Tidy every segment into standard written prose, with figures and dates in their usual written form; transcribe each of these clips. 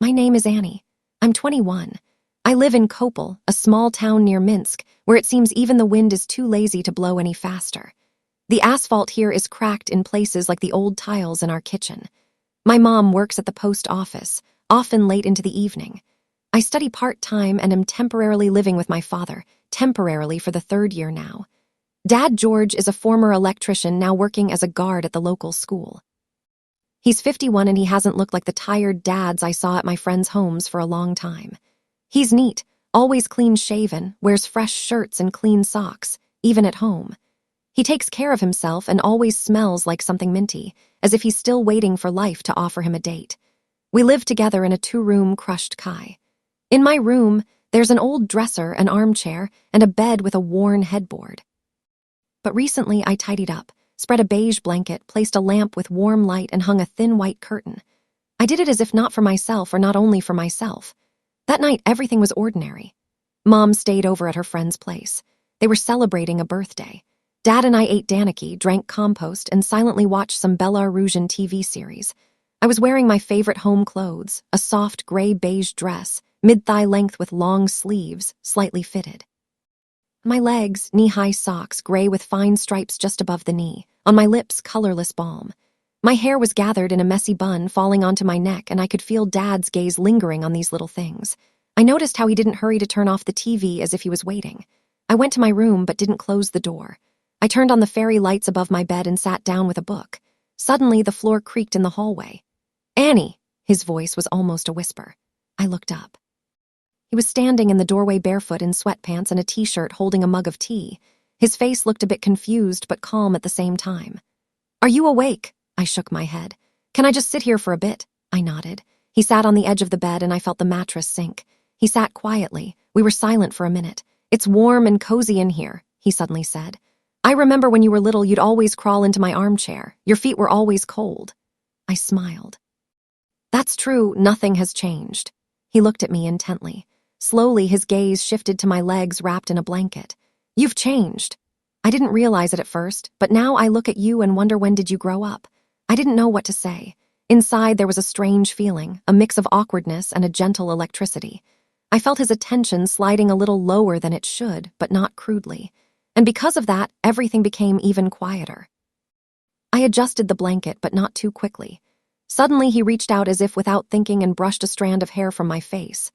My name is Annie. I'm 21. I live in Kopel, a small town near Minsk, where it seems even the wind is too lazy to blow any faster. The asphalt here is cracked in places like the old tiles in our kitchen. My mom works at the post office, often late into the evening. I study part-time and am temporarily living with my father, temporarily for the third year now. Dad George is a former electrician now working as a guard at the local school. He's 51 and he hasn't looked like the tired dads I saw at my friends' homes for a long time. He's neat, always clean-shaven, wears fresh shirts and clean socks, even at home. He takes care of himself and always smells like something minty, as if he's still waiting for life to offer him a date. We live together in a 2-room crushed kai. In my room, there's an old dresser, an armchair, and a bed with a worn headboard. But recently I tidied up, spread a beige blanket, placed a lamp with warm light, and hung a thin white curtain. I did it as if not for myself or not only for myself. That night, everything was ordinary. Mom stayed over at her friend's place. They were celebrating a birthday. Dad and I ate Daniki, drank compost, and silently watched some Belarusian TV series. I was wearing my favorite home clothes, a soft gray-beige dress, mid-thigh length with long sleeves, slightly fitted. My legs, knee-high socks, gray with fine stripes just above the knee. On my lips, colorless balm. My hair was gathered in a messy bun falling onto my neck, and I could feel Dad's gaze lingering on these little things. I noticed how he didn't hurry to turn off the TV as if he was waiting. I went to my room but didn't close the door. I turned on the fairy lights above my bed and sat down with a book. Suddenly, the floor creaked in the hallway. "Annie!" His voice was almost a whisper. I looked up. He was standing in the doorway barefoot in sweatpants and a t-shirt holding a mug of tea. His face looked a bit confused but calm at the same time. "Are you awake?" I shook my head. "Can I just sit here for a bit?" I nodded. He sat on the edge of the bed and I felt the mattress sink. He sat quietly. We were silent for a minute. "It's warm and cozy in here," he suddenly said. "I remember when you were little you'd always crawl into my armchair. Your feet were always cold." I smiled. "That's true, nothing has changed." He looked at me intently. Slowly, his gaze shifted to my legs wrapped in a blanket. "You've changed." I didn't realize it at first, but now I look at you and wonder, when did you grow up? I didn't know what to say. Inside, there was a strange feeling, a mix of awkwardness and a gentle electricity. I felt his attention sliding a little lower than it should, but not crudely. And because of that, everything became even quieter. I adjusted the blanket, but not too quickly. Suddenly, he reached out as if without thinking and brushed a strand of hair from my face.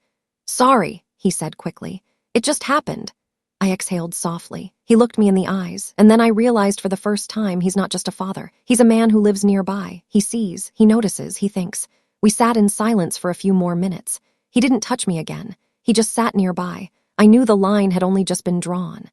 "Sorry," he said quickly. "It just happened." I exhaled softly. He looked me in the eyes, and then I realized for the first time he's not just a father. He's a man who lives nearby. He sees, he notices, he thinks. We sat in silence for a few more minutes. He didn't touch me again. He just sat nearby. I knew the line had only just been drawn.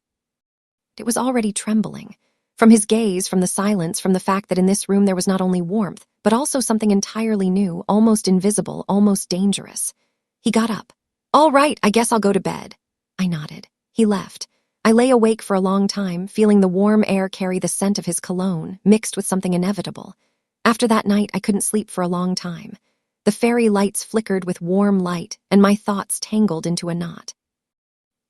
It was already trembling. From his gaze, from the silence, from the fact that in this room there was not only warmth, but also something entirely new, almost invisible, almost dangerous. He got up. "All right, I guess I'll go to bed." I nodded. He left. I lay awake for a long time, feeling the warm air carry the scent of his cologne, mixed with something inevitable. After that night, I couldn't sleep for a long time. The fairy lights flickered with warm light, and my thoughts tangled into a knot.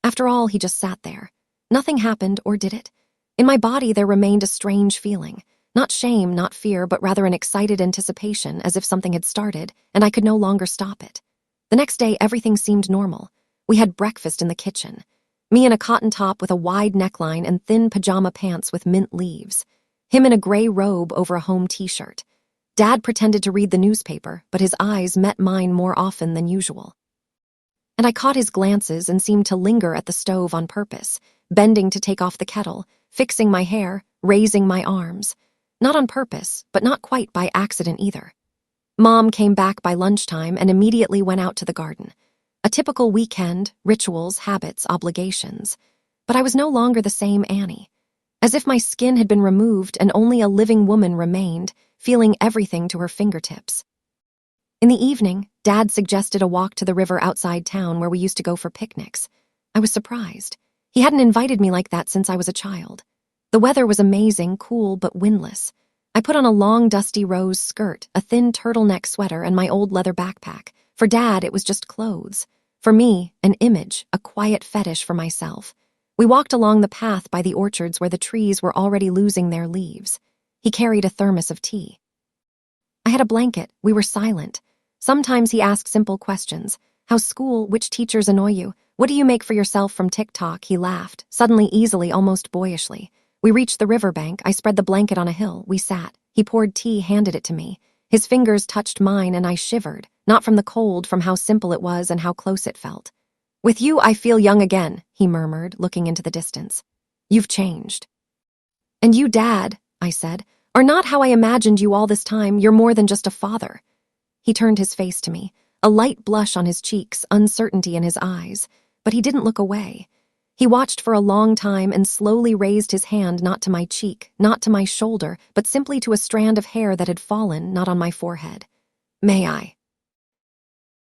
After all, he just sat there. Nothing happened, or did it? In my body, there remained a strange feeling. Not shame, not fear, but rather an excited anticipation, as if something had started, and I could no longer stop it. The next day, everything seemed normal. We had breakfast in the kitchen. Me in a cotton top with a wide neckline and thin pajama pants with mint leaves. Him in a gray robe over a home t-shirt. Dad pretended to read the newspaper, but his eyes met mine more often than usual. And I caught his glances and seemed to linger at the stove on purpose, bending to take off the kettle, fixing my hair, raising my arms. Not on purpose, but not quite by accident either. Mom came back by lunchtime and immediately went out to the garden. A typical weekend, rituals, habits, obligations. But I was no longer the same Annie. As if my skin had been removed and only a living woman remained, feeling everything to her fingertips. In the evening, Dad suggested a walk to the river outside town where we used to go for picnics. I was surprised. He hadn't invited me like that since I was a child. The weather was amazing, cool but windless. I put on a long, dusty rose skirt, a thin turtleneck sweater, and my old leather backpack. For Dad, it was just clothes. For me, an image, a quiet fetish for myself. We walked along the path by the orchards where the trees were already losing their leaves. He carried a thermos of tea. I had a blanket. We were silent. Sometimes he asked simple questions. How's school? Which teachers annoy you? What do you make for yourself from TikTok? He laughed, suddenly easily, almost boyishly. We reached the riverbank. I spread the blanket on a hill. We sat. He poured tea, handed it to me. His fingers touched mine and I shivered, not from the cold, from how simple it was and how close it felt. With you, I feel young again, he murmured, looking into the distance. You've changed. And you, Dad, I said, are not how I imagined you all this time. You're more than just a father. He turned his face to me, a light blush on his cheeks, uncertainty in his eyes, but he didn't look away. He watched for a long time and slowly raised his hand not to my cheek, not to my shoulder, but simply to a strand of hair that had fallen, not on my forehead. May I?